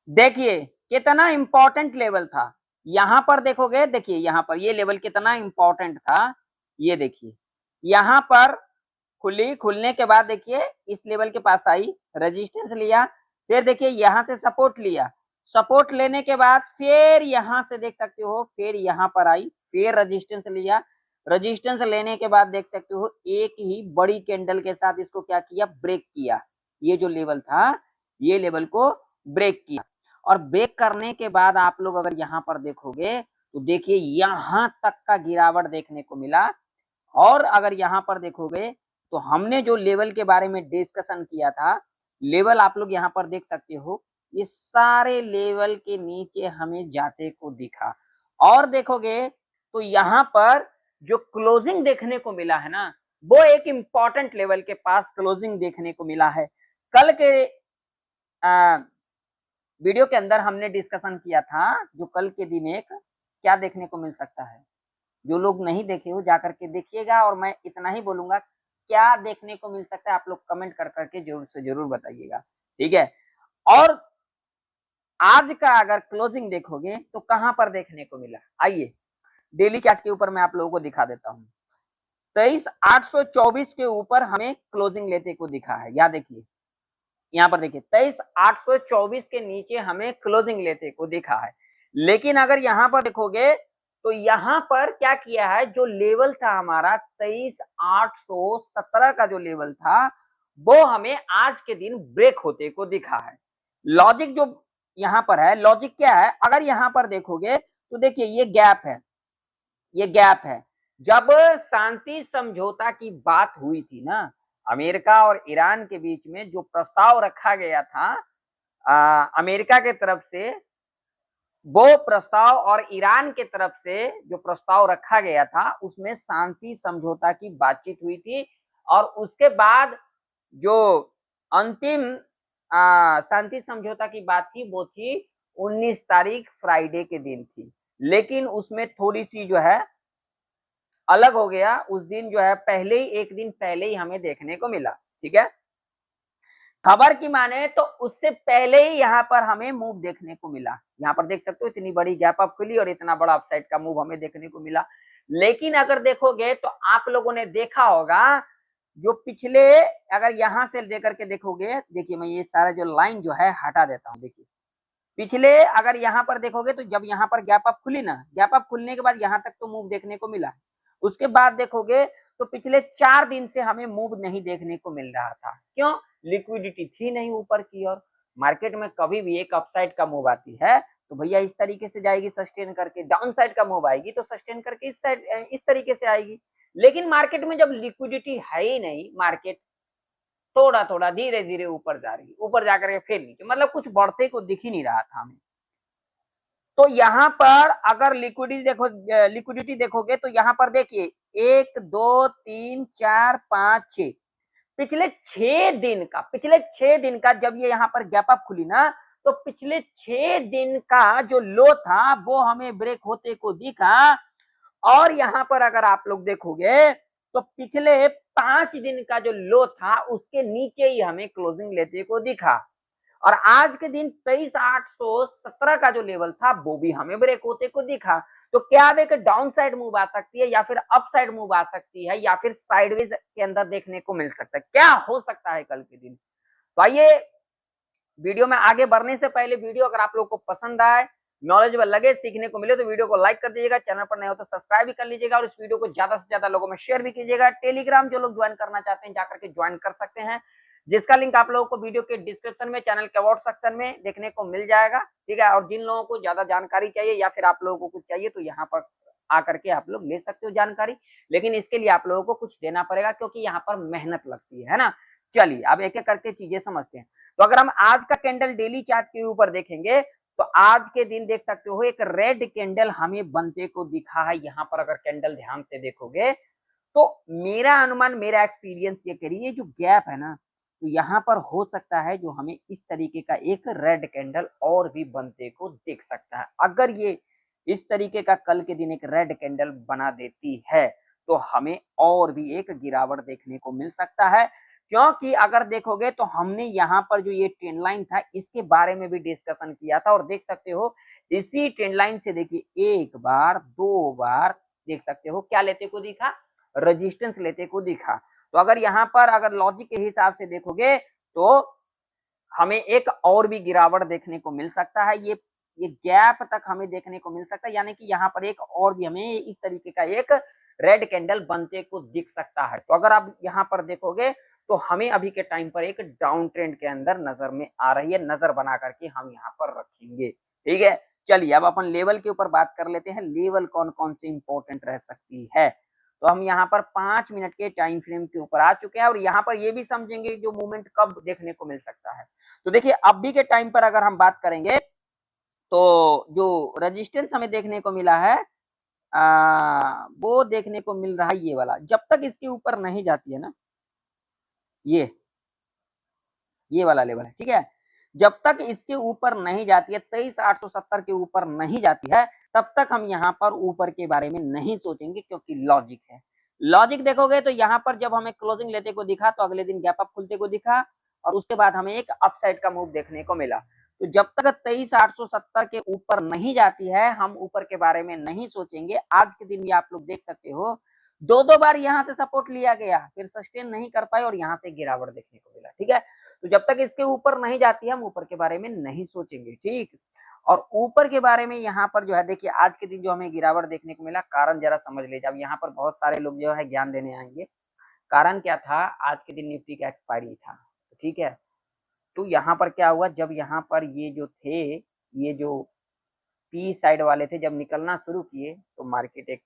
देखिए कितना important level था। यहां पर देखोगे, देखिए यहां पर ये लेवल कितना इंपॉर्टेंट था। ये देखिए यहां पर खुली, खुलने के बाद देखिए इस लेवल के पास आई, रेजिस्टेंस लिया, फिर देखिए यहां से सपोर्ट लिया, सपोर्ट लेने के बाद फिर यहां से देख सकते हो फिर यहां पर आई, फिर रेजिस्टेंस लिया, रेजिस्टेंस लेने के बाद देख सकते हो एक ही बड़ी कैंडल के साथ इसको क्या किया, ब्रेक किया। ये जो लेवल था ये लेवल को ब्रेक किया, और ब्रेक करने के बाद आप लोग अगर यहां पर देखोगे तो देखिए यहां तक का गिरावट देखने को मिला। और अगर यहां पर देखोगे तो हमने जो लेवल के बारे में डिस्कशन किया था, लेवल आप लोग यहां पर देख सकते हो, ये सारे लेवल के नीचे हमें जाते को दिखा। और देखोगे तो यहां पर जो क्लोजिंग देखने को मिला है ना, वो एक इंपॉर्टेंट लेवल के पास क्लोजिंग देखने को मिला है। कल के वीडियो के अंदर हमने डिस्कशन किया था, जो कल के दिन एक क्या देखने को मिल सकता है। जो लोग नहीं देखे हो जाकर के देखिएगा, और मैं इतना ही बोलूंगा क्या देखने को मिल सकता है आप लोग कमेंट कर करके जरूर से जरूर बताइएगा, ठीक है। और आज का अगर क्लोजिंग देखोगे तो कहां पर देखने को मिला, आइए डेली चार्ट के ऊपर मैं आप लोगों को दिखा देता हूं। 23,824 के ऊपर हमें क्लोजिंग लेते को दिखा है। या देखिए यहाँ पर देखिए 23,824 के नीचे हमें क्लोजिंग लेते को दिखा है। लेकिन अगर यहां पर देखोगे तो यहां पर क्या किया है, जो लेवल था हमारा 23,817 का जो लेवल था, वो हमें आज के दिन ब्रेक होते को दिखा है। लॉजिक जो यहां पर है, लॉजिक क्या है, अगर यहां पर देखोगे तो देखिए ये गैप है, ये गैप है। जब शांति समझौता की बात हुई थी ना, अमेरिका और ईरान के बीच में जो प्रस्ताव रखा गया था अमेरिका के तरफ से, वो प्रस्ताव और ईरान के तरफ से जो प्रस्ताव रखा गया था उसमें शांति समझौता की बातचीत हुई थी। और उसके बाद जो अंतिम शांति समझौता की बात थी वो थी 19 तारीख फ्राइडे के दिन थी। लेकिन उसमें थोड़ी सी जो है अलग हो गया, उस दिन जो है पहले ही, एक दिन पहले ही हमें देखने को मिला, ठीक है। खबर की माने तो उससे पहले ही यहाँ पर हमें मूव देखने को मिला। यहाँ पर देख सकते हो इतनी बड़ी गैप अप खुली और इतना बड़ा अपसाइड का मूव हमें देखने को मिला। लेकिन अगर देखोगे तो आप लोगों ने देखा होगा जो पिछले, अगर यहां से लेकर के देखोगे, देखिए मैं ये सारा जो लाइन जो है हटा देता हूँ। देखिए पिछले अगर यहाँ पर देखोगे तो जब यहाँ पर गैप अप खुली ना, गैप अप खुलने के बाद यहाँ तक तो मूव देखने को मिला। उसके बाद देखोगे तो पिछले 4 दिन से हमें मूव नहीं देखने को मिल रहा था। क्यों? लिक्विडिटी थी नहीं ऊपर की ओर। मार्केट में कभी भी एक अपसाइड का मूव आती है तो भैया इस तरीके से जाएगी सस्टेन करके, डाउन साइड का मूव आएगी तो सस्टेन करके इस साइड इस तरीके से आएगी। लेकिन मार्केट में जब लिक्विडिटी है ही नहीं, मार्केट थोड़ा थोड़ा धीरे धीरे ऊपर जा रही है, ऊपर जाकर के फिर नीचे, मतलब कुछ बढ़ते को दिख ही नहीं रहा था हमें। तो यहाँ पर अगर लिक्विडिटी देखोगे तो यहाँ पर देखिए 1 2 3 4 5 6, पिछले 6 दिन का जब ये यहाँ पर गैप अप खुली ना, तो पिछले 6 दिन का जो लो था वो हमें ब्रेक होते को दिखा। और यहाँ पर अगर आप लोग देखोगे तो पिछले 5 दिन का जो लो था उसके नीचे ही हमें क्लोजिंग लेते को दिखा। और आज के दिन 23,817 का जो लेवल था वो भी हमें ब्रेक होते को दिखा। तो क्या अब एक डाउन साइड मूव आ सकती है, या फिर अप साइड मूव आ सकती है, या फिर साइडवेज के अंदर देखने को मिल सकता है, क्या हो सकता है कल के दिन। तो आइए वीडियो में आगे बढ़ने से पहले, वीडियो अगर आप लोग को पसंद आए, नॉलेजेबल लगे, सीखने को मिले, तो वीडियो को लाइक कर दीजिएगा, चैनल पर नए हो तो सब्सक्राइब भी कर लीजिएगा, और इस वीडियो को ज्यादा से ज्यादा लोगों में शेयर भी कीजिएगा। टेलीग्राम जो लोग ज्वाइन करना चाहते हैं जाकर के ज्वाइन कर सकते हैं, जिसका लिंक आप लोगों को वीडियो के डिस्क्रिप्शन में, चैनल के अबाउट सेक्शन में देखने को मिल जाएगा, ठीक है। और जिन लोगों को ज्यादा जानकारी चाहिए या फिर आप लोगों को कुछ चाहिए तो यहाँ पर आकर के आप लोग ले सकते हो जानकारी। लेकिन इसके लिए आप लोगों को कुछ देना पड़ेगा, क्योंकि यहाँ पर मेहनत लगती है ना। चलिए अब एक एक करके चीजें समझते हैं। तो अगर हम आज का कैंडल डेली चार्ट के ऊपर देखेंगे तो आज के दिन देख सकते हो एक रेड कैंडल हमें बनते को दिखा है। यहाँ पर अगर कैंडल ध्यान से देखोगे तो मेरा अनुमान, मेरा एक्सपीरियंस ये करिए, जो गैप है ना, तो यहाँ पर हो सकता है जो हमें इस तरीके का एक रेड कैंडल और भी बनते को दिख सकता है। अगर ये इस तरीके का कल के दिन एक रेड कैंडल बना देती है तो हमें और भी एक गिरावट देखने को मिल सकता है, क्योंकि अगर देखोगे तो हमने यहाँ पर जो ये ट्रेंड लाइन था इसके बारे में भी डिस्कशन किया था, और देख सकते हो इसी ट्रेंड लाइन से देखिए एक बार दो बार देख सकते हो क्या लेते को दिखा, रेजिस्टेंस लेते को दिखा। तो अगर यहाँ पर अगर लॉजिक के हिसाब से देखोगे तो हमें एक और भी गिरावट देखने को मिल सकता है, ये गैप तक हमें देखने को मिल सकता है, यानी कि यहाँ पर एक और भी हमें इस तरीके का एक रेड कैंडल बनते को दिख सकता है। तो अगर आप यहाँ पर देखोगे तो हमें अभी के टाइम पर एक डाउन ट्रेंड के अंदर नजर में आ रही है, नजर बना करके हम यहाँ पर रखेंगे। ठीक है, चलिए अब अपन लेवल के ऊपर बात कर लेते हैं, लेवल कौन कौन से इंपॉर्टेंट रह सकती है। तो हम यहाँ पर 5 मिनट के टाइम फ्रेम के ऊपर आ चुके हैं, और यहाँ पर ये भी समझेंगे जो मूवमेंट कब देखने को मिल सकता है। तो देखिए अभी के टाइम पर अगर हम बात करेंगे तो जो रेजिस्टेंस हमें देखने को मिला है वो देखने को मिल रहा है ये वाला, जब तक इसके ऊपर नहीं जाती है ना, ये वाला लेवल है। ठीक है, जब तक इसके ऊपर नहीं जाती है 23,870 के ऊपर नहीं जाती है तब तक हम यहाँ पर ऊपर के बारे में नहीं सोचेंगे, क्योंकि लॉजिक है। लॉजिक देखोगे तो यहाँ पर जब हमें क्लोजिंग लेते को दिखा तो अगले दिन गैप अप खुलते को दिखा, और उसके बाद हमें एक अपसाइड का मूव देखने को मिला। तो जब तक 23,870 के ऊपर नहीं जाती है हम ऊपर के बारे में नहीं सोचेंगे। आज के दिन भी आप लोग देख सकते हो दो बार यहाँ से सपोर्ट लिया गया, फिर सस्टेन नहीं कर पाए और यहाँ से गिरावट देखने को मिला। ठीक है, तो जब तक इसके ऊपर नहीं जाती है हम ऊपर के बारे में नहीं सोचेंगे। ठीक, और ऊपर के बारे में यहाँ पर जो है देखिए आज के दिन जो हमें गिरावट देखने को मिला, कारण जरा समझ लीजिए। अब यहाँ पर बहुत सारे लोग जो है ज्ञान देने आएंगे। कारण क्या था, आज के दिन निफ्टी का एक्सपायरी था। ठीक है, तो यहाँ पर क्या हुआ, जब यहाँ पर ये जो थे, ये जो पी साइड वाले थे, जब निकलना शुरू किए तो मार्केट एक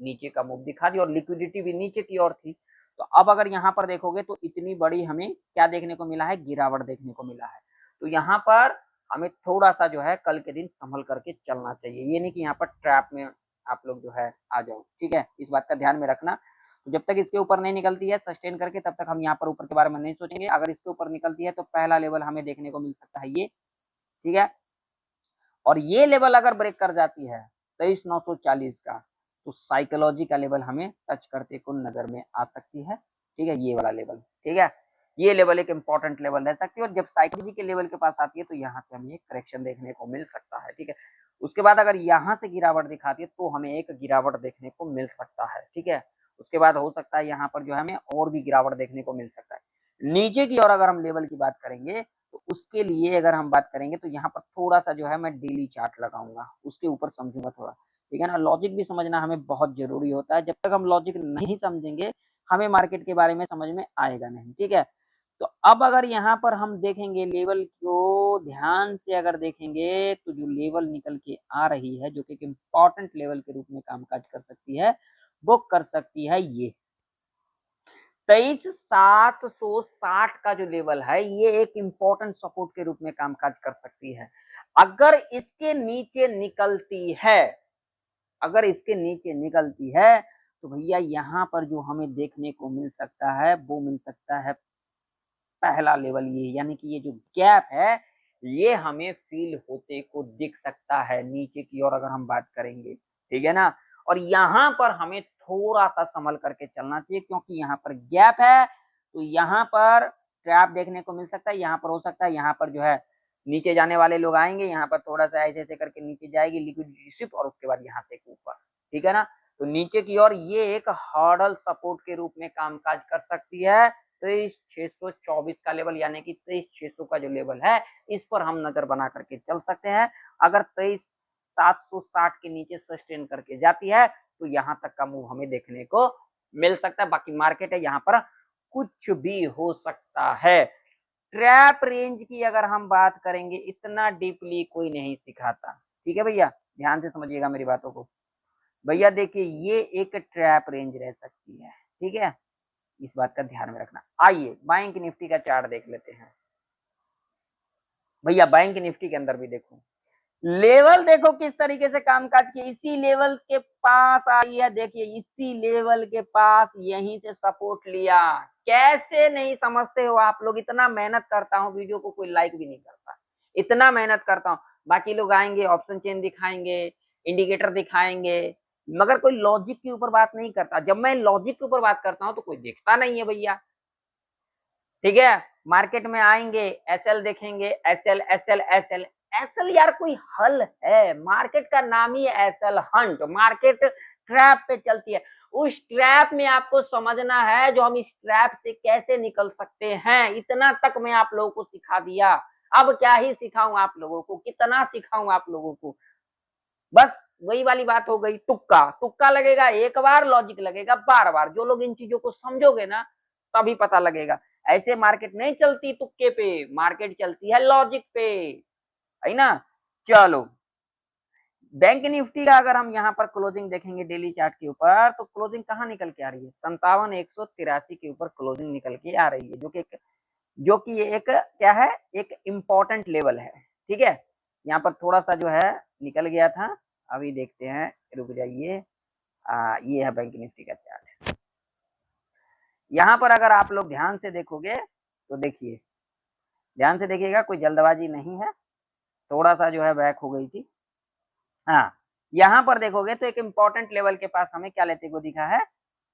नीचे का मूव दिखा दी, और लिक्विडिटी भी नीचे की ओर थी। तो अब अगर यहाँ पर देखोगे तो इतनी बड़ी हमें क्या देखने को मिला है, गिरावट देखने को मिला है। तो यहाँ पर हमें थोड़ा सा जो है कल के दिन संभल करके चलना चाहिए, ये नहीं कि यहाँ पर ट्रैप में आप लोग जो है आ जाओ। ठीक है, इस बात का ध्यान में रखना। तो जब तक इसके ऊपर नहीं निकलती है सस्टेन करके तब तक हम यहाँ पर ऊपर के बारे में नहीं सोचेंगे। अगर इसके ऊपर निकलती है तो पहला लेवल हमें देखने को मिल सकता है ये। ठीक है, और ये लेवल अगर ब्रेक कर जाती है 23,940 का तो साइकोलॉजी का लेवल हमें टच करते को नजर में आ सकती है। ठीक है, ये वाला लेवल। ठीक है, ये लेवल एक इंपॉर्टेंट लेवल रह सकती है, और जब साइकोलॉजी के लेवल के पास आती है तो यहाँ से हमें एक करेक्शन देखने को मिल सकता है। ठीक है, उसके बाद अगर यहाँ से गिरावट दिखाती है तो हमें एक गिरावट देखने को मिल सकता है। ठीक है, उसके बाद हो सकता है यहाँ पर जो है हमें और भी गिरावट देखने को मिल सकता है। नीचे की ओर अगर हम लेवल की बात करेंगे तो उसके लिए अगर हम बात करेंगे तो यहाँ पर थोड़ा सा जो है मैं डेली चार्ट लगाऊंगा, उसके ऊपर समझूंगा थोड़ा। ठीक है ना, लॉजिक भी समझना हमें बहुत जरूरी होता है। जब तक हम लॉजिक नहीं समझेंगे हमें मार्केट के बारे में समझ में आएगा नहीं। ठीक है, तो अब अगर यहाँ पर हम देखेंगे लेवल को ध्यान से अगर देखेंगे तो जो लेवल निकल के आ रही है जो कि एक इम्पॉर्टेंट लेवल के रूप में कामकाज कर सकती है, वो कर सकती है ये 23,760 का जो लेवल है, ये एक इंपॉर्टेंट सपोर्ट के रूप में कामकाज कर सकती है। अगर इसके नीचे निकलती है, अगर इसके नीचे निकलती है तो भैया यहाँ पर जो हमें देखने को मिल सकता है वो मिल सकता है पहला लेवल ये, यानी कि ये जो गैप है ये हमें फील होते को दिख सकता है नीचे की ओर अगर हम बात करेंगे। ठीक है ना, और यहाँ पर हमें थोड़ा सा संभल करके चलना चाहिए, क्योंकि यहाँ पर गैप है तो यहाँ पर ट्रैप देखने को मिल सकता है। यहाँ पर हो सकता है यहाँ पर जो है नीचे जाने वाले लोग आएंगे, यहाँ पर थोड़ा सा ऐसे ऐसे करके नीचे जाएगी लिक्विडिटी शिफ्ट, और उसके बाद यहाँ से ऊपर। ठीक है ना, तो नीचे की ओर ये एक हर्डल सपोर्ट के रूप में कामकाज कर सकती है। 23,624 का लेवल, यानी कि 23,600 का जो लेवल है इस पर हम नजर बना करके चल सकते हैं। अगर 23,760 के नीचे सस्टेन करके जाती है तो यहाँ तक का मूव हमें देखने को मिल सकता है। बाकी मार्केट है, यहाँ पर कुछ भी हो सकता है। ट्रैप रेंज की अगर हम बात करेंगे इतना डीपली कोई नहीं सिखाता। ठीक है भैया, ध्यान से समझिएगा मेरी बातों को। भैया देखिए ये एक ट्रैप रेंज रह सकती है। ठीक है, इस बात का ध्यान में रखना। आइए बैंक निफ्टी का चार्ट देख लेते हैं। भैया बैंक निफ्टी के अंदर भी देखो लेवल, देखो किस तरीके से कामकाज किया। इसी लेवल के पास आई है, देखिए इसी लेवल के पास यहीं से सपोर्ट लिया। कैसे नहीं समझते हो आप लोग, इतना मेहनत करता हूँ, वीडियो को कोई लाइक भी नहीं करता, इतना मेहनत करता हूँ। बाकी लोग आएंगे ऑप्शन चेन दिखाएंगे, इंडिकेटर दिखाएंगे, मगर कोई लॉजिक के ऊपर बात नहीं करता। जब मैं लॉजिक के ऊपर बात करता हूँ तो कोई देखता नहीं है भैया। ठीक है। मार्केट में आएंगे, एसएल देखेंगे, एसएल एसएल एसएल एसएल, यार कोई हल है? मार्केट का नाम ही एसएल हंट, मार्केट ट्रैप पे चलती है। उस ट्रैप में आपको समझना है, जो हम इस ट्रैप से कैसे निकल सकते हैं, इतना तक मैं आप लोगों को सिखा दिया। अब क्या ही सिखाऊं आप लोगों को, कितना सिखाऊं आप लोगों को। बस वही वाली बात हो गई, तुक्का तुक्का लगेगा एक बार, लॉजिक लगेगा बार बार। जो लोग इन चीजों को समझोगे ना, तभी पता लगेगा। ऐसे मार्केट नहीं चलती तुक्के पे, मार्केट चलती है लॉजिक पे, है ना। चलो, बैंक निफ्टी का अगर हम यहाँ पर क्लोजिंग देखेंगे डेली चार्ट के ऊपर, तो क्लोजिंग कहाँ निकल के आ रही है? 57,183 के ऊपर क्लोजिंग निकल के आ रही है, जो कि ये एक क्या है, एक इम्पोर्टेंट लेवल है। ठीक है, यहाँ पर थोड़ा सा जो है निकल गया था, अभी देखते हैं, रुक जाइए। ये है बैंक निफ्टी का चार्ट। यहाँ पर अगर आप लोग ध्यान से देखोगे तो देखिए, ध्यान से देखिएगा, कोई जल्दबाजी नहीं है, थोड़ा सा जो है बैक हो गई थी। हाँ, यहाँ पर देखोगे तो एक इम्पोर्टेंट लेवल के पास हमें क्या लेते को दिखा है?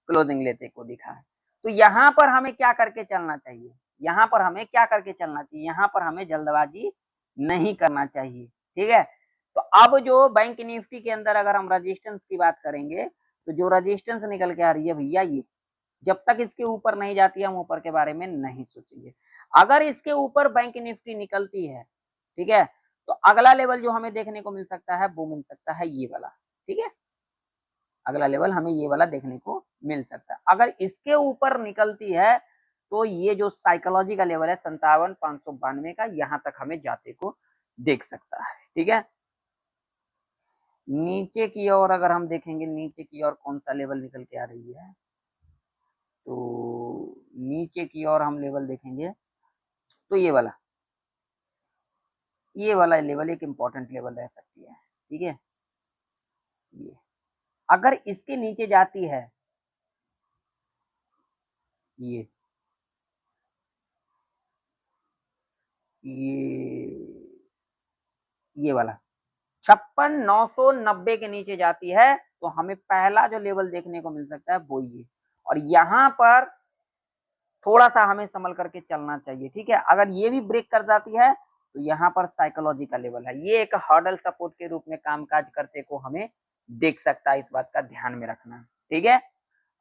क्लोजिंग लेते को दिखा है। तो यहाँ पर हमें क्या करके चलना चाहिए? यहाँ पर हमें क्या करके चलना चाहिए? यहाँ पर हमें जल्दबाजी नहीं करना चाहिए। ठीक है, तो अब जो बैंक निफ्टी के अंदर अगर हम रजिस्टेंस की बात करेंगे, तो जो रजिस्टेंस निकल के आ रही है भैया, ये जब तक इसके ऊपर नहीं जाती हम ऊपर के बारे में नहीं सोचेंगे। अगर इसके ऊपर बैंक निफ्टी निकलती है, ठीक है, तो अगला लेवल जो हमें देखने को मिल सकता है वो मिल सकता है ये वाला। ठीक है, अगला लेवल हमें ये वाला देखने को मिल सकता है। अगर इसके ऊपर निकलती है तो ये जो साइकोलॉजी का लेवल है 57,592 का, यहाँ तक हमें जाते को देख सकता है। ठीक है, नीचे की ओर अगर हम देखेंगे, नीचे की ओर कौन सा लेवल निकल के आ रही है, तो नीचे की ओर हम लेवल देखेंगे तो ये वाला लेवल एक इम्पोर्टेंट लेवल रह सकती है। ठीक है, ये अगर इसके नीचे जाती है, ये ये वाला 56,990 के नीचे जाती है, तो हमें पहला जो लेवल देखने को मिल सकता है वो ये। और यहाँ पर थोड़ा सा हमें संभल करके चलना चाहिए। ठीक है, अगर ये भी ब्रेक कर जाती है तो यहाँ पर साइकोलॉजी का लेवल है, ये एक हर्डल सपोर्ट के रूप में कामकाज करते को हमें देख सकता है, इस बात का ध्यान में रखना। ठीक है,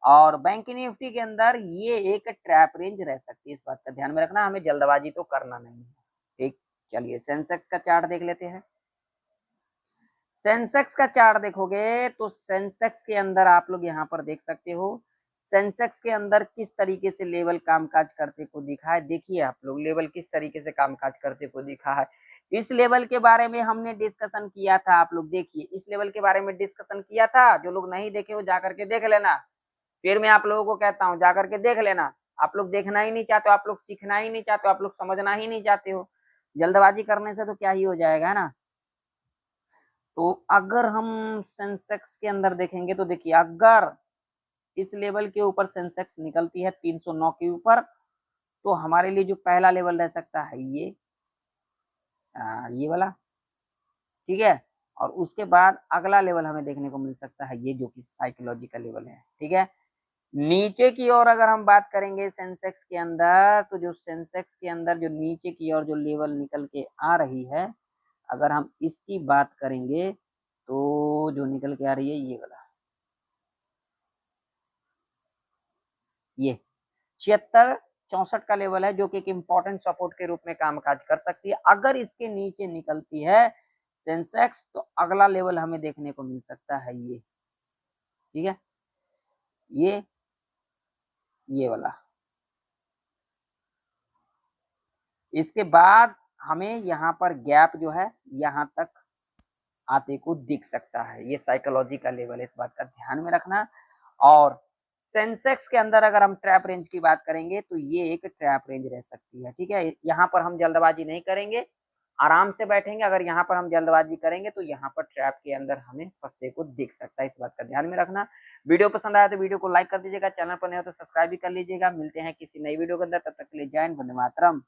और बैंक निफ्टी के अंदर ये एक ट्रैप रेंज रह सकती है, इस बात का ध्यान में रखना, हमें जल्दबाजी तो करना नहीं है। ठीक, चलिए सेंसेक्स का चार्ट देख लेते हैं। सेंसेक्स का चार्ट देखोगे तो सेंसेक्स के अंदर आप लोग यहाँ पर देख सकते हो, सेंसेक्स के अंदर किस तरीके से लेवल कामकाज करते को दिखा है। देखिए आप लोग, लेवल किस तरीके से कामकाज करते को दिखा है। इस लेवल के बारे में हमने डिस्कशन किया था, आप लोग देखिए, इस लेवल के बारे में डिस्कशन किया था। जो लोग नहीं देखे हो जाकर के देख लेना। फिर मैं आप लोगों को कहता हूँ जाकर के देख लेना। आप लोग देखना ही नहीं चाहते हो, आप लोग सीखना ही नहीं चाहते हो, आप लोग समझना ही नहीं चाहते हो। जल्दबाजी करने से तो क्या ही हो जाएगा, है ना। तो अगर हम सेंसेक्स के अंदर देखेंगे तो देखिए, अगर इस लेवल के ऊपर सेंसेक्स निकलती है 309 के ऊपर, तो हमारे लिए जो पहला लेवल रह सकता है ये वाला। ठीक है, और उसके बाद अगला लेवल हमें देखने को मिल सकता है ये, जो कि साइकोलॉजिकल लेवल है। ठीक है, नीचे की ओर अगर हम बात करेंगे सेंसेक्स के अंदर, तो जो सेंसेक्स के अंदर जो नीचे की ओर जो लेवल निकल के आ रही है, अगर हम इसकी बात करेंगे तो जो निकल के आ रही है ये वाला, ये 76-64 का लेवल है, जो कि एक इम्पोर्टेंट सपोर्ट के रूप में कामकाज कर सकती है। अगर इसके नीचे निकलती है सेंसेक्स, तो अगला लेवल हमें देखने को मिल सकता है ये। ठीक है, ये वाला। इसके बाद हमें यहाँ पर गैप जो है यहाँ तक आते को दिख सकता है, ये साइकोलॉजी का लेवल है, इस बात का ध्यान में रखना। और सेंसेक्स के अंदर अगर हम ट्रैप रेंज की बात करेंगे तो ये एक ट्रैप रेंज रह सकती है। ठीक है, यहाँ पर हम जल्दबाजी नहीं करेंगे, आराम से बैठेंगे। अगर यहाँ पर हम जल्दबाजी करेंगे तो यहाँ पर ट्रैप के अंदर हमें फंसते को दिख सकता है, इस बात का ध्यान में रखना। वीडियो पसंद आया तो वीडियो को लाइक कर दीजिएगा, चैनल पर नहीं हो तो सब्सक्राइब भी कर लीजिएगा। मिलते हैं किसी नई वीडियो के अंदर, तब तक के लिए जय हिंद, वंदे मातरम।